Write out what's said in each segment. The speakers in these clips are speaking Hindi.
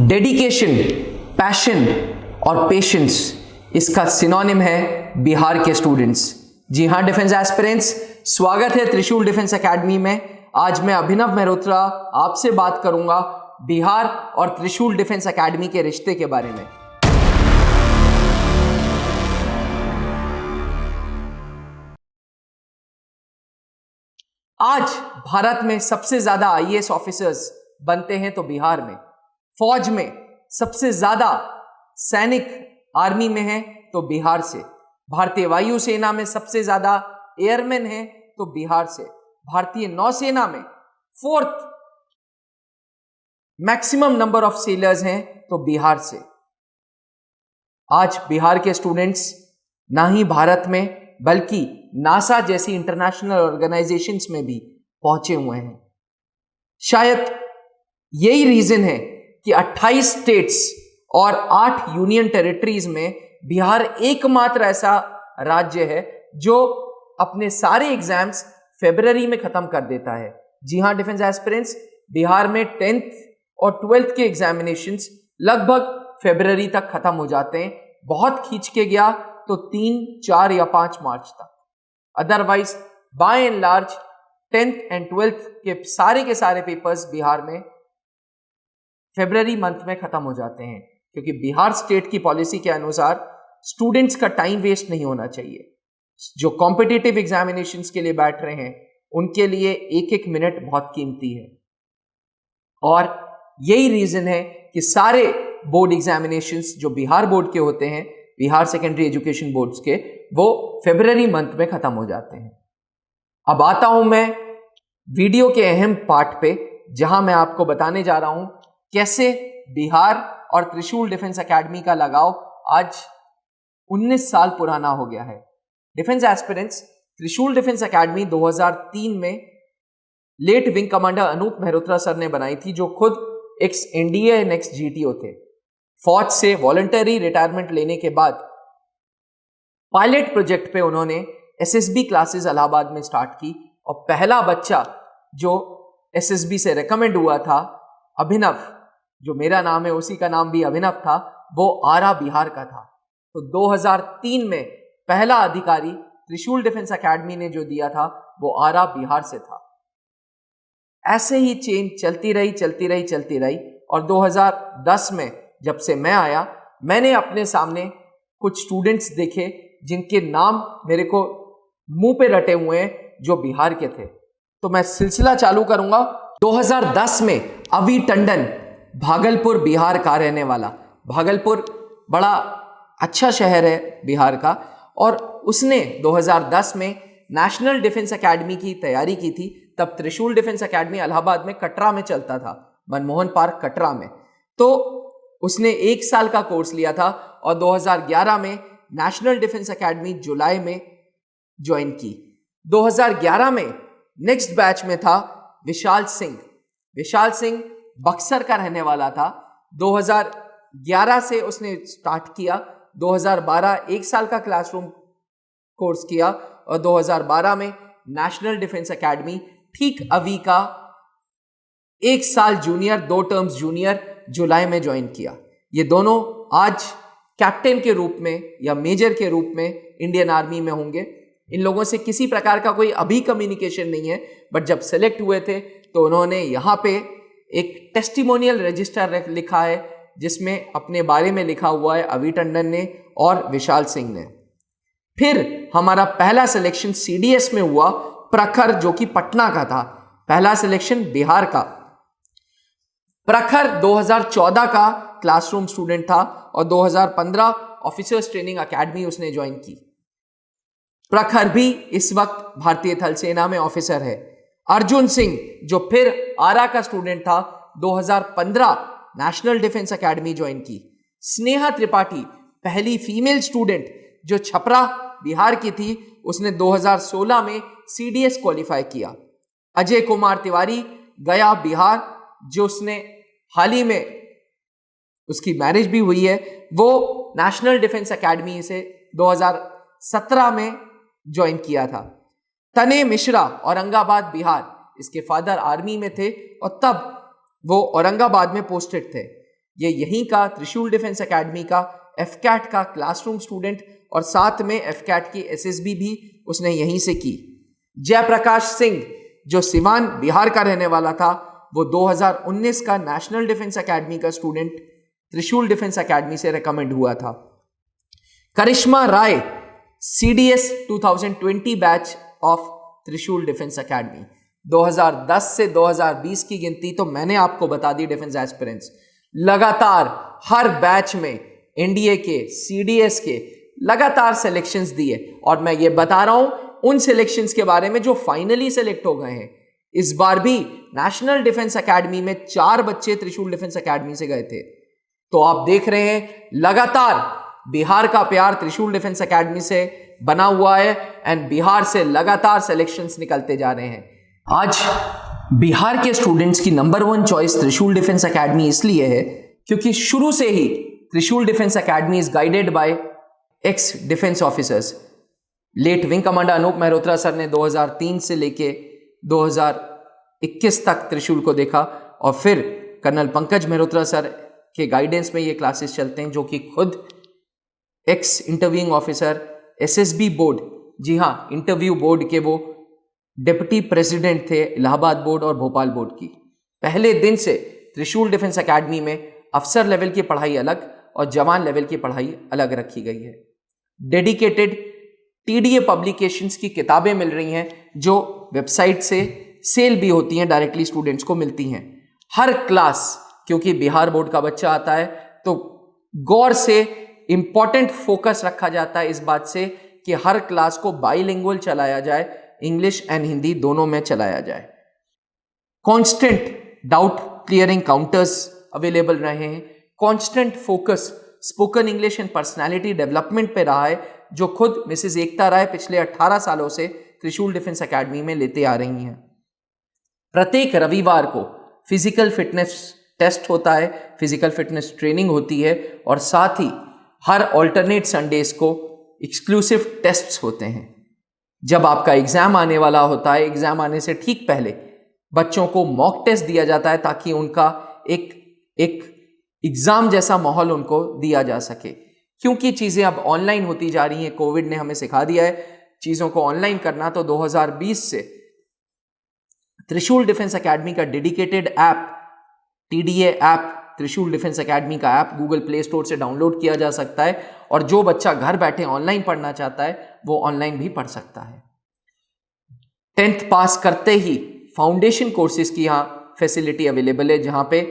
डेडिकेशन, पैशन और पेशेंस इसका सिनोनिम है बिहार के स्टूडेंट्स। जी हाँ डिफेंस एस्पिरेंट्स, स्वागत है त्रिशूल डिफेंस एकेडमी में। आज मैं अभिनव मेहरोत्रा आपसे बात करूंगा बिहार और त्रिशूल डिफेंस एकेडमी के रिश्ते के बारे में। आज भारत में सबसे ज्यादा आईएएस ऑफिसर्स बनते हैं तो बिहार में, फौज में सबसे ज्यादा सैनिक आर्मी में है तो बिहार से, भारतीय वायुसेना में सबसे ज्यादा एयरमैन है तो बिहार से, भारतीय नौसेना में fourth maximum number of sellers हैं तो बिहार से। आज बिहार के स्टूडेंट्स ना ही भारत में बल्कि नासा जैसी इंटरनेशनल ऑर्गेनाइजेशंस में भी पहुंचे हुए हैं। शायद यही रीजन है कि 28 स्टेट्स और 8 यूनियन टेरिटरीज में बिहार एकमात्र ऐसा राज्य है जो अपने सारे एग्जाम्स फरवरी में खत्म कर देता है। जी हां डिफेंस एस्पिरेंट्स, बिहार में 10th और 12th के एग्जामिनेशंस लगभग फरवरी तक खत्म हो जाते हैं। बहुत खींच के गया तो 3, 4 या 5 मार्च तक। Otherwise by and large 10th and 12th के सारे पेपर्स बिहार में फरवरी मंथ में खत्म हो जाते हैं, क्योंकि बिहार स्टेट की पॉलिसी के अनुसार स्टूडेंट्स का टाइम वेस्ट नहीं होना चाहिए। जो कॉम्पिटिटिव एग्जामिनेशंस के लिए बैठ रहे हैं उनके लिए एक एक मिनट बहुत कीमती है, और यही रीजन है कि सारे बोर्ड एग्जामिनेशंस जो बिहार बोर्ड के होते हैं, बिहार सेकेंडरी एजुकेशन बोर्ड्स के, वो फरवरी मंथ में खत्म हो जाते हैं। अब आता हूं मैं वीडियो के अहम पार्ट पे, जहां मैं आपको बताने जा रहा हूं कैसे बिहार और त्रिशूल डिफेंस एकेडमी का लगाव आज 19 साल पुराना हो गया है। Defence aspirants, Trishul defence academy 2003 में late wing commander Anoop Mehrotra sir ने बनाई थी, जो खुद ex NDA and ex GTO थे। फौज से वॉलंटरी रिटायरमेंट लेने के बाद पायलट प्रोजेक्ट पे उन्होंने एसएसबी क्लासेस इलाहाबाद में स्टार्ट की, और पहला बच्चा जो एसएसबी से रिकमेंड हुआ था, अभिनव, जो मेरा नाम है उसी का नाम भी अभिनव था, वो आरा बिहार का था। तो 2003 में पहला अधिकारी त्रिशूल डिफेंस एकेडमी ने जो दिया था वो आरा बिहार से था। ऐसे ही चेन चलती रही, और 2010 में जब से मैं आया, मैंने अपने सामने कुछ स्टूडेंट्स देखे जिनके नाम मेरे को मुंह पे रटे हुए हैं, जो बिहार के थे। तो मैं सिलसिला चालू करूंगा। 2010 में अवि टंडन, भागलपुर बिहार का रहने वाला, भागलपुर बड़ा अच्छा शहर है बिहार का, और उसने 2010 में नेशनल डिफेंस एकेडमी की तैयारी की थी। तब त्रिशूल डिफेंस एकेडमी इलाहाबाद में कटरा में चलता था, मनमोहन पार्क कटरा में। तो उसने 1 साल का कोर्स लिया था और 2011 में नेशनल डिफेंस एकेडमी जुलाई में ज्वाइन की। 2011 में नेक्स्ट बैच में था विशाल सिंह। विशाल सिंह बक्सर का रहने वाला था। 2011 से उसने स्टार्ट किया, 2012 1 साल का क्लासरूम कोर्स किया, और 2012 में नेशनल डिफेंस एकेडमी ठीक अवी का 1 साल जूनियर, 2 टर्म्स जूनियर जुलाई में ज्वाइन किया। ये दोनों आज कैप्टन के रूप में या मेजर के रूप में इंडियन आर्मी में होंगे। इन लोगों से किसी प्रकार का कोई अभी कम्युनिकेशन नहीं है, बट जब सेलेक्ट हुए थे तो उन्होंने यहाँ पे एक टेस्टिमोनियल रजिस्टर लिखा है, जिसमें अपने बारे में लिखा हुआ है अवि टंडन ने और विशाल सिंह ने। फिर हमारा पहला सिलेक्शन सीडीएस में हुआ, प्रखर, जो कि पटना का था। पहला सिलेक्शन बिहार का। प्रखर 2014 का क्लासरूम स्टूडेंट था और 2015 ऑफिसर्स ट्रेनिंग एकेडमी उसने ज्वाइन की। प्रखर भी इस वक्त भारतीय थल सेना में ऑफिसर है। अर्जुन सिंह, जो फिर आरा का स्टूडेंट था, 2015 नेशनल डिफेंस एकेडमी ज्वाइन की। स्नेहा त्रिपाठी, पहली फीमेल स्टूडेंट जो छपरा बिहार की थी, उसने 2016 में सीडीएस क्वालिफाई किया। अजय कुमार तिवारी, गया बिहार, जो उसने हाल ही में उसकी मैरिज भी हुई है, वो नेशनल डिफेंस एकेडमी से 2017 में ज्वाइन किया था। तने मिश्रा, औरंगाबाद बिहार, इसके फादर आर्मी में थे और तब वो औरंगाबाद में पोस्टेड थे। ये यहीं का त्रिशूल डिफेंस एकेडमी का एफकैट का क्लासरूम स्टूडेंट और साथ में एफकैट की एसएसबी भी उसने यहीं से की। जयप्रकाश सिंह जो सिवान बिहार का रहने वाला था, वो 2019 का नेशनल डिफेंस एकेडमी का स्टूडेंट त्रिशूल डिफेंस एकेडमी से रिकमेंड हुआ था। करिश्मा राय CDS 2020 बैच ऑफ त्रिशूल डिफेंस एकेडमी। 2010 से 2020 की गिनती तो मैंने आपको बता दी। डिफेंस एस्पिरेंट्स लगातार हर बैच में एनडीए के CDS के लगातार सिलेक्शंस दिए, और मैं ये बता रहा हूं उन सिलेक्शंस के बारे में जो फाइनली सिलेक्ट हो गए हैं। इस बार भी नेशनल डिफेंस एकेडमी में 4 बच्चे त्रिशूल डिफेंस एकेडमी से गए थे। तो आप देख रहे हैं लगातार बिहार का प्यार त्रिशूल डिफेंस एकेडमी से बना हुआ है एंड बिहार से लगातार सिलेक्शंस निकलते जा रहे हैं। आज बिहार के स्टूडेंट्स की number 1 choice Trishul defence academy इसलिए है क्योंकि शुरू से ही Trishul defence academy is guided by ex defence officers. Late wing commander Anoop Mehrotra sir ने 2003 से लेके 2021 तक त्रिशूल को देखा, और फिर कर्नल पंकज मेहरोत्रा सर के गाइडेंस में ये क्लासेस चलते हैं, जो कि खुद ex interviewing officer SSB board, जी हाँ इंटरव्यू बोर्ड के वो डिप्टी प्रेसिडेंट थे इलाहाबाद बोर्ड और भोपाल बोर्ड की। पहले दिन से त्रिशूल डिफेंस एकेडमी में अफसर लेवल की पढ़ाई अलग और जवान लेवल की पढ़ाई अलग रखी गई है। डेडिकेटेड TDA पब्लिकेशंस की किताबें मिल रही हैं जो वेबसाइट से सेल भी होती हैं, डायरेक्टली स्टूडेंट्स को मिलती हैं। हर क्लास, क्योंकि बिहार बोर्ड का बच्चा आता है तो गौर से इंपॉर्टेंट फोकस रखा जाता है इस बात से कि हर क्लास को बाइलिंगुअल चलाया जाए, इंग्लिश एंड हिंदी दोनों में चलाया जाए। Constant doubt clearing counters available रहे हैं। Constant focus spoken English and personality development पे रहा है, जो खुद मिसेस एकता राय पिछले 18 सालों से त्रिशूल डिफेंस एकेडमी में लेते आ रही हैं। प्रत्येक रविवार को फिजिकल फिटनेस टेस्ट होता है, फिजिकल फिटनेस ट्रेनिंग होती है, और साथ ही हर ऑल्टरनेट संडेज को एक्सक्लूसिव टेस्ट्स होते हैं। जब आपका एग्जाम आने वाला होता है, एग्जाम आने से ठीक पहले बच्चों को मॉक टेस्ट दिया जाता है ताकि उनका एक एग्जाम जैसा माहौल उनको दिया जा सके। क्योंकि चीजें अब ऑनलाइन होती जा रही हैं, कोविड ने हमें सिखा दिया है चीजों को ऑनलाइन करना, तो 2020 से त्रिशूल डिफेंस एकेडमी का डेडिकेटेड ऐप TDA ऐप, त्रिशूल डिफेंस एकेडमी का ऐप गूगल प्ले स्टोर से डाउनलोड किया जा सकता है, और जो बच्चा घर बैठे ऑनलाइन पढ़ना चाहता है वो ऑनलाइन भी पढ़ सकता है। 10th पास करते ही फाउंडेशन कोर्सेज की यहाँ फैसिलिटी अवेलेबल है, जहाँ पे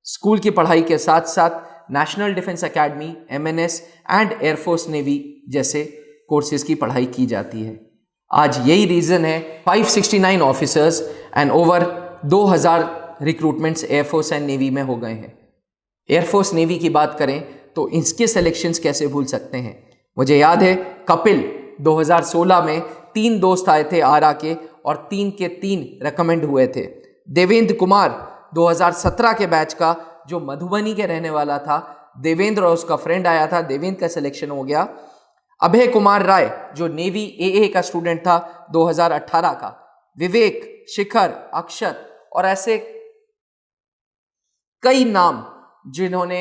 स्कूल की पढ़ाई के साथ साथ national defence academy, MNS and air force navy जैसे कोर्सेज की पढ़ाई की जाती है। आज यही रीजन है 569 officers and over 2000 recruitments air force and navy में हो गए हैं। एयरफोर्स नेवी की बात करें तो इसके सिलेक्शंस कैसे भूल सकते हैं। मुझे याद है कपिल 2016 में 3 दोस्त आए थे आरा के, और 3 के 3 रिकमेंड हुए थे। देवेंद्र कुमार 2017 के बैच का जो मधुबनी के रहने वाला था, देवेंद्र और उसका फ्रेंड आया था, देवेंद्र का सिलेक्शन हो गया। अभय कुमार राय जो नेवी AA का स्टूडेंट था 2018 का, विवेक, शिखर, अक्षत और ऐसे कई नाम जिन्होंने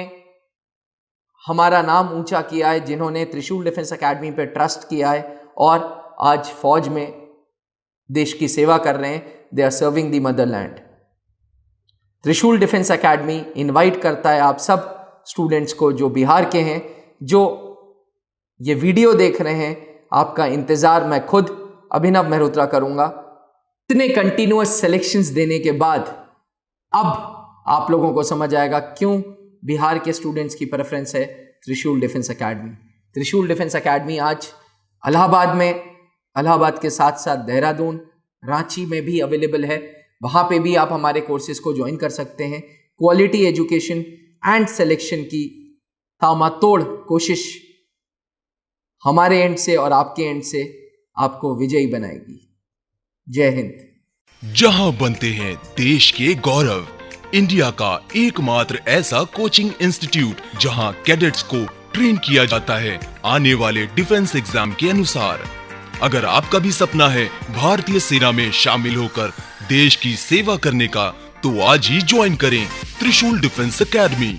हमारा नाम ऊंचा किया है, जिन्होंने त्रिशूल डिफेंस एकेडमी पे ट्रस्ट किया है और आज फौज में देश की सेवा कर रहे हैं। They are serving the motherland. Trishul defence academy invite करता है आप सब स्टूडेंट्स को जो बिहार के हैं, जो ये वीडियो देख रहे हैं। आपका इंतजार मैं खुद अभिनव मेहरोत्रा करूंगा। इतने कंटिन्यूअस सिलेक्शंस देने के बाद अब आप लोगों को समझ आएगा क्यों बिहार के स्टूडेंट्स की प्रेफरेंस है त्रिशूल डिफेंस एकेडमी। त्रिशूल डिफेंस एकेडमी आज इलाहाबाद में, इलाहाबाद के साथ साथ देहरादून, रांची में भी अवेलेबल है। वहाँ पे भी आप हमारे कोर्सेज को ज्वाइन कर सकते हैं। क्वालिटी एजुकेशन एंड सिलेक्शन की तामातोड़ कोशिश हमारे एंड से और आपके एंड से आपको विजयी बनाएगी। जय हिंद। जहां बनते हैं देश के गौरव, इंडिया का एकमात्र ऐसा कोचिंग इंस्टीट्यूट जहां कैडेट्स को ट्रेन किया जाता है आने वाले डिफेंस एग्जाम के अनुसार। अगर आपका भी सपना है भारतीय सेना में शामिल होकर देश की सेवा करने का, तो आज ही ज्वाइन करें त्रिशूल डिफेंस एकेडमी।